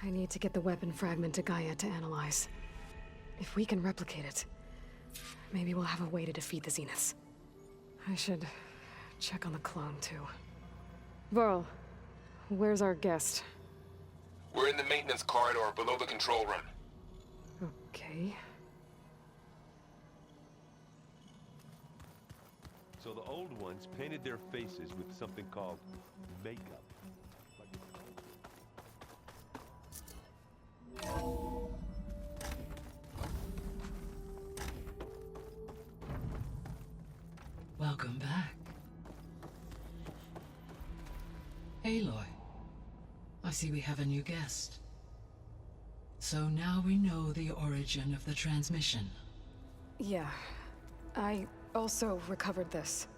I need to get the weapon fragment to Gaia to analyze. If we can replicate it, maybe we'll have a way to defeat the Zeniths. I should check on the clone, too. Varl, where's our guest? We're in the maintenance corridor below the control room. Okay. So the old ones painted their faces with something called makeup. Welcome back. Aloy. I see we have a new guest. So now we know the origin of the transmission. Yeah. I also recovered this.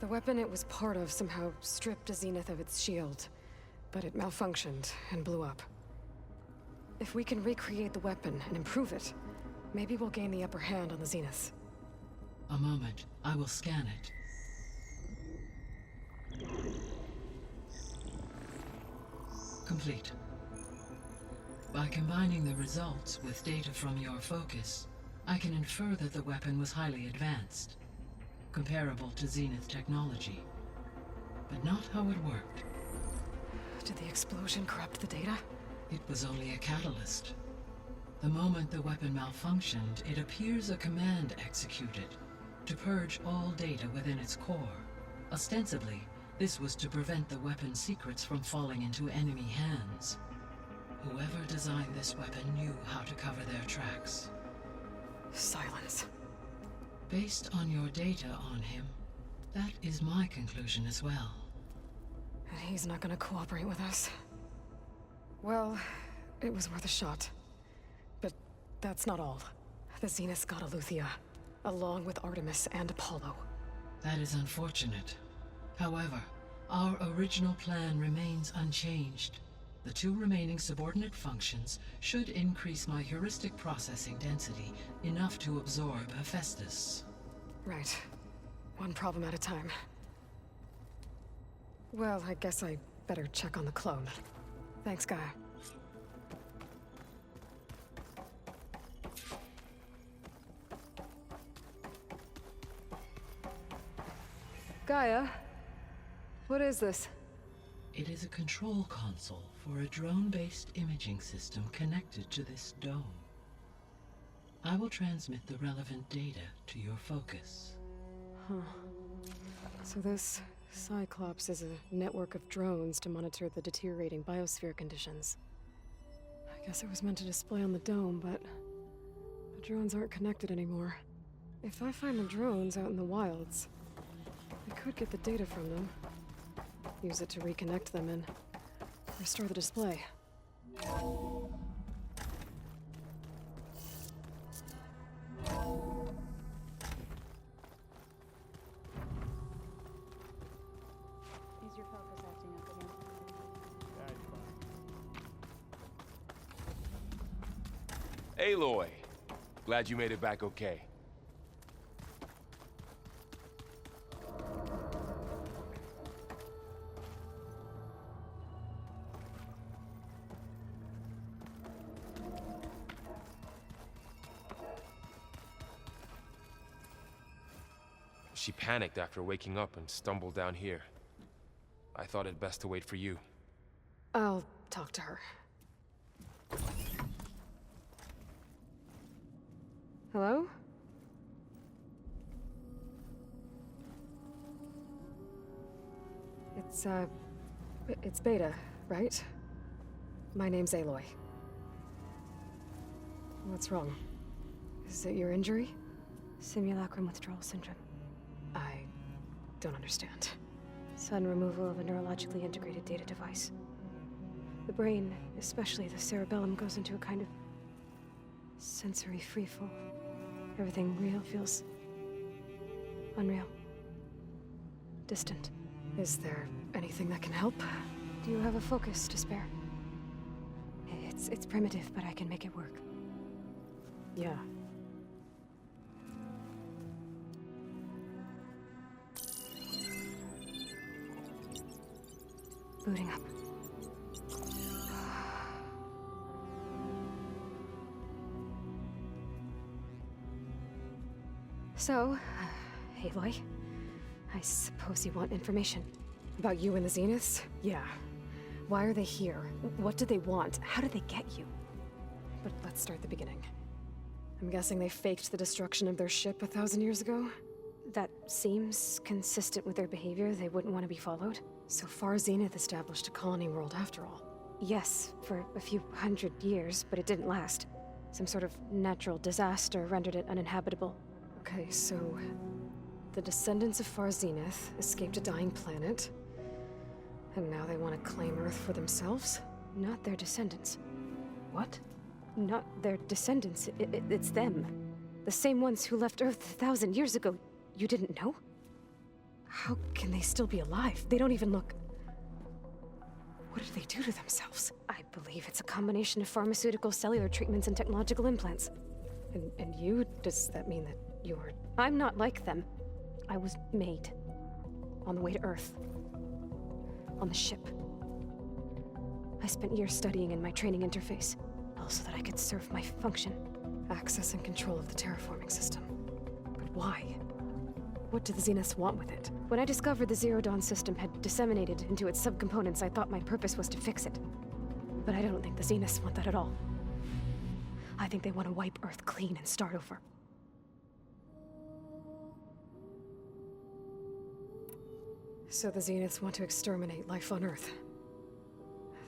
The weapon it was part of somehow stripped a Zenith of its shield, but it malfunctioned and blew up. If we can recreate the weapon and improve it, maybe we'll gain the upper hand on the Zeniths. A moment. I will scan it. Complete. By combining the results with data from your focus, I can infer that the weapon was highly advanced, comparable to Zenith technology, but not how it worked. Did the explosion corrupt the data? It was only a catalyst. The moment the weapon malfunctioned, it appears a command executed to purge all data within its core. Ostensibly, this was to prevent the weapon's secrets from falling into enemy hands. Whoever designed this weapon knew how to cover their tracks. Silence. Based on your data on him, that is my conclusion as well. And he's not gonna cooperate with us. Well, it was worth a shot. But that's not all. The Zeniths got Aletheia, along with Artemis and Apollo. That is unfortunate. However, our original plan remains unchanged. The two remaining subordinate functions should increase my heuristic processing density enough to absorb Hephaestus. Right. One problem at a time. Well, I guess I better check on the clone. Thanks, Gaia. Gaia? What is this? It is a control console for a drone-based imaging system connected to this dome. I will transmit the relevant data to your focus. Huh. So this Cyclops is a network of drones to monitor the deteriorating biosphere conditions. I guess it was meant to display on the dome, but the drones aren't connected anymore. If I find the drones out in the wilds, I could get the data from them. Use it to reconnect them and restore the display. Is your focus acting up again? Aloy! Glad you made it back okay. She panicked after waking up and stumbled down here. I thought it best to wait for you. I'll talk to her. Hello? It's Beta, right? My name's Aloy. What's wrong? Is it your injury? Simulacrum withdrawal syndrome. I don't understand. Sudden removal of a neurologically integrated data device. The brain, especially the cerebellum, goes into a kind of sensory freefall. Everything real feels unreal. Distant. Is there anything that can help? Do you have a focus to spare? It's primitive, but I can make it work. Yeah. Booting up. So, Aloy, I suppose you want information. About you and the Zeniths? Yeah. Why are they here? What do they want? How did they get you? But let's start at the beginning. I'm guessing they faked the destruction of their ship 1,000 years ago? That seems consistent with their behavior. They wouldn't want to be followed. So far, Zenith established a colony world after all. Yes, for a few hundred years, but it didn't last. Some sort of natural disaster rendered it uninhabitable. Okay, so... the descendants of Far Zenith escaped a dying planet, and now they want to claim Earth for themselves? Not their descendants. What? Not their descendants. It's them. The same ones who left Earth 1,000 years ago. You didn't know? How can they still be alive? They don't even look... What did they do to themselves? I believe it's a combination of pharmaceutical, cellular treatments, and technological implants. And you? Does that mean that you're... I'm not like them. I was made. On the way to Earth. On the ship. I spent years studying in my training interface, so that I could serve my function. Access and control of the terraforming system. But why? What do the Zeniths want with it? When I discovered the Zero Dawn system had disseminated into its subcomponents, I thought my purpose was to fix it. But I don't think the Zeniths want that at all. I think they want to wipe Earth clean and start over. So the Zeniths want to exterminate life on Earth.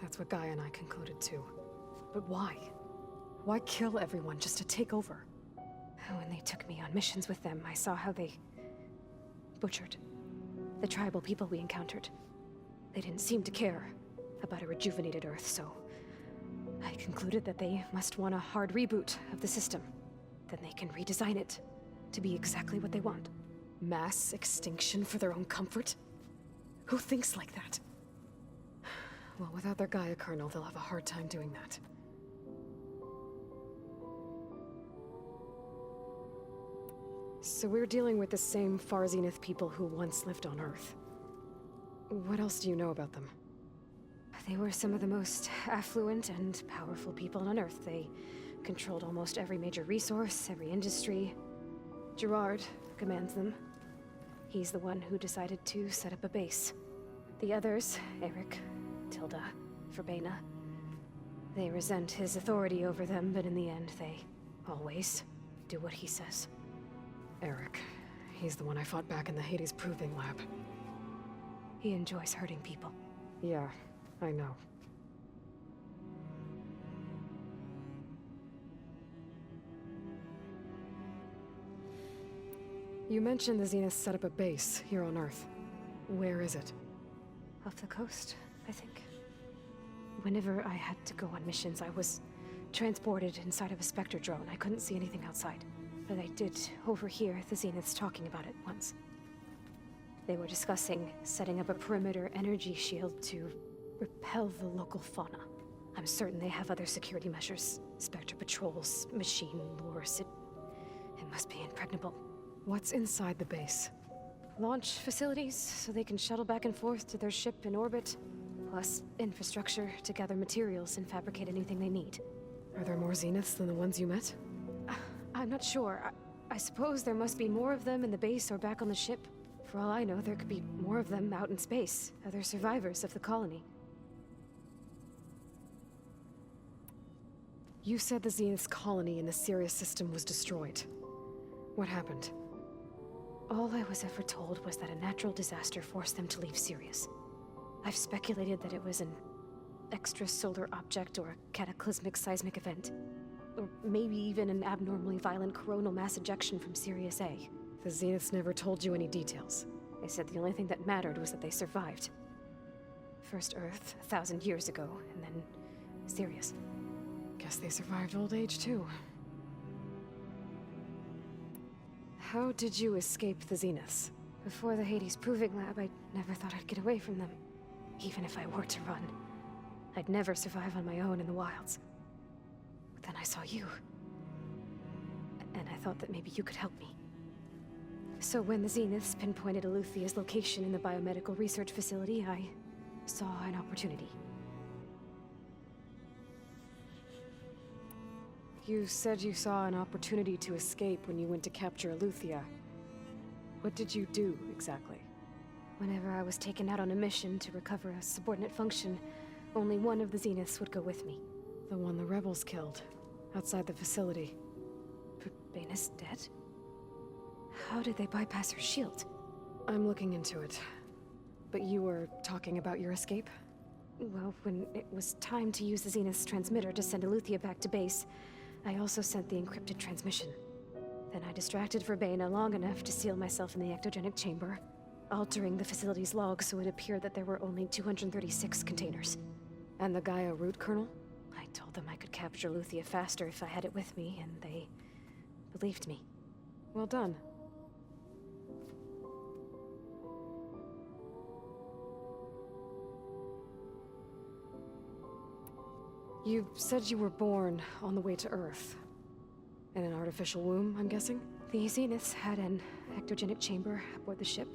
That's what Gaia and I concluded too. But why? Why kill everyone just to take over? When they took me on missions with them, I saw how they butchered the tribal people we encountered. They didn't seem to care about a rejuvenated Earth, so I concluded that they must want a hard reboot of the system. Then they can redesign it to be exactly what they want. Mass extinction for their own comfort? Who thinks like that? Well, without their Gaia kernel, they'll have a hard time doing that. So we're dealing with the same Far Zenith people who once lived on Earth. What else do you know about them? They were some of the most affluent and powerful people on Earth. They controlled almost every major resource, every industry. Gerard commands them. He's the one who decided to set up a base. The others, Eric, Tilda, Verbena, they resent his authority over them, but in the end, they always do what he says. Eric. He's the one I fought back in the Hades Proving Lab. He enjoys hurting people. Yeah, I know. You mentioned the Zeniths set up a base here on Earth. Where is it? Off the coast, I think. Whenever I had to go on missions, I was transported inside of a Spectre drone. I couldn't see anything outside. But I did overhear the Zeniths talking about it once. They were discussing setting up a perimeter energy shield to repel the local fauna. I'm certain they have other security measures. Spectre patrols, machine lures. It must be impregnable. What's inside the base? Launch facilities, so they can shuttle back and forth to their ship in orbit. Plus infrastructure to gather materials and fabricate anything they need. Are there more Zeniths than the ones you met? I'm not sure. I suppose there must be more of them in the base or back on the ship. For all I know, there could be more of them out in space, other survivors of the colony. You said the Zenith's colony in the Sirius system was destroyed. What happened? All I was ever told was that a natural disaster forced them to leave Sirius. I've speculated that it was an extrasolar object or a cataclysmic seismic event. Or maybe even an abnormally violent coronal mass ejection from Sirius A. The Zeniths never told you any details. They said the only thing that mattered was that they survived. First Earth, 1,000 years ago, and then Sirius. Guess they survived old age, too. How did you escape the Zeniths? Before the Hades Proving Lab, I never thought I'd get away from them. Even if I were to run. I'd never survive on my own in the wilds. But then I saw you. And I thought that maybe you could help me. So when the Zeniths pinpointed Eluthia's location in the biomedical research facility, I saw an opportunity. You said you saw an opportunity to escape when you went to capture Eluthia. What did you do, exactly? Whenever I was taken out on a mission to recover a subordinate function, only one of the Zeniths would go with me. The one the rebels killed, outside the facility. Baina's dead? How did they bypass her shield? I'm looking into it. But you were talking about your escape? Well, when it was time to use the Zenith's transmitter to send Eleuthia back to base, I also sent the encrypted transmission. Then I distracted Verbena long enough to seal myself in the ectogenic chamber, altering the facility's log so it appeared that there were only 236 containers. And the Gaia root kernel? I told them I could capture Eleuthia faster if I had it with me, and they believed me. Well done. You said you were born on the way to Earth. In an artificial womb, I'm guessing? The Zeniths had an ectogenic chamber aboard the ship.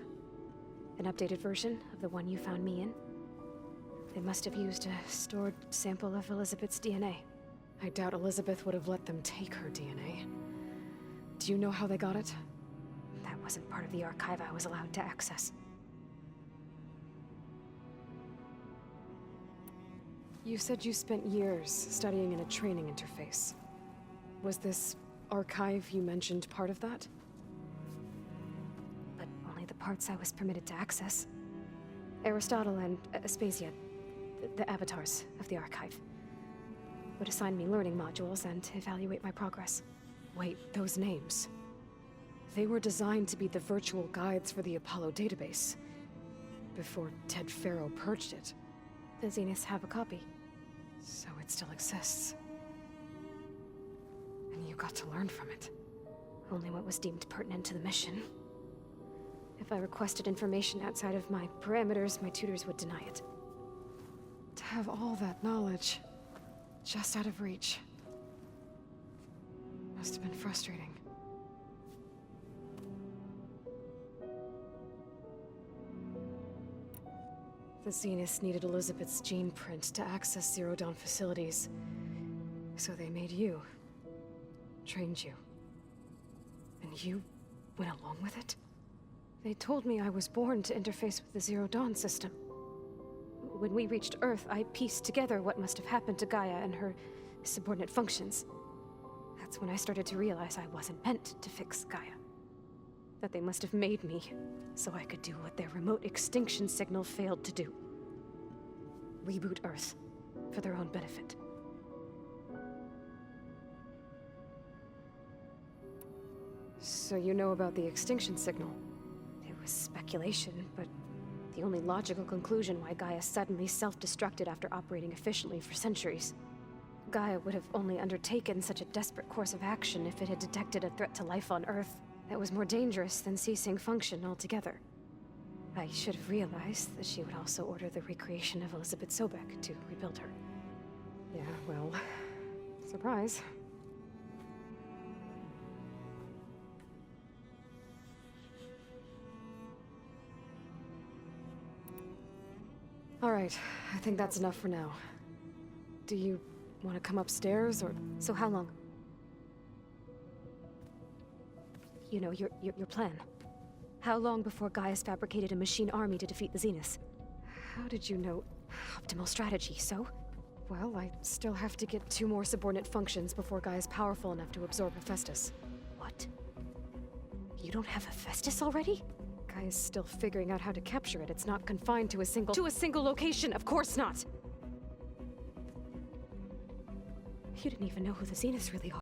An updated version of the one you found me in. They must have used a stored sample of Elizabeth's DNA. I doubt Elizabeth would have let them take her DNA. Do you know how they got it? That wasn't part of the archive I was allowed to access. You said you spent years studying in a training interface. Was this archive you mentioned part of that? But only the parts I was permitted to access. Aristotle and Aspasia, the avatars of the archive, would assign me learning modules and evaluate my progress. Wait, those names. They were designed to be the virtual guides for the Apollo database. Before Ted Faro purged it. The Zeniths have a copy. So it still exists. And you got to learn from it. Only what was deemed pertinent to the mission. If I requested information outside of my parameters, my tutors would deny it. To have all that knowledge, just out of reach. Must have been frustrating. The Zeniths needed Elizabeth's gene print to access Zero Dawn facilities. So they made you. Trained you. And you went along with it? They told me I was born to interface with the Zero Dawn system. When we reached Earth, I pieced together what must have happened to Gaia and her subordinate functions. That's when I started to realize I wasn't meant to fix Gaia. That they must have made me so I could do what their remote extinction signal failed to do. Reboot Earth for their own benefit. So you know about the extinction signal? It was speculation, but the only logical conclusion why Gaia suddenly self-destructed after operating efficiently for centuries. Gaia would have only undertaken such a desperate course of action if it had detected a threat to life on Earth that was more dangerous than ceasing function altogether. I should have realized that she would also order the recreation of Elizabeth Sobek to rebuild her. Yeah, well, surprise. All right, I think that's enough for now. Do you want to come upstairs, or...? So how long? You know, your plan. How long before Gaia's fabricated a machine army to defeat the Zeniths? How did you know? Optimal strategy, so? Well, I still have to get 2 more subordinate functions before Gaia's powerful enough to absorb Hephaestus. What? You don't have Hephaestus already? Gaia's still figuring out how to capture it. It's not confined to a single location, of course not! You didn't even know who the Zeniths really are.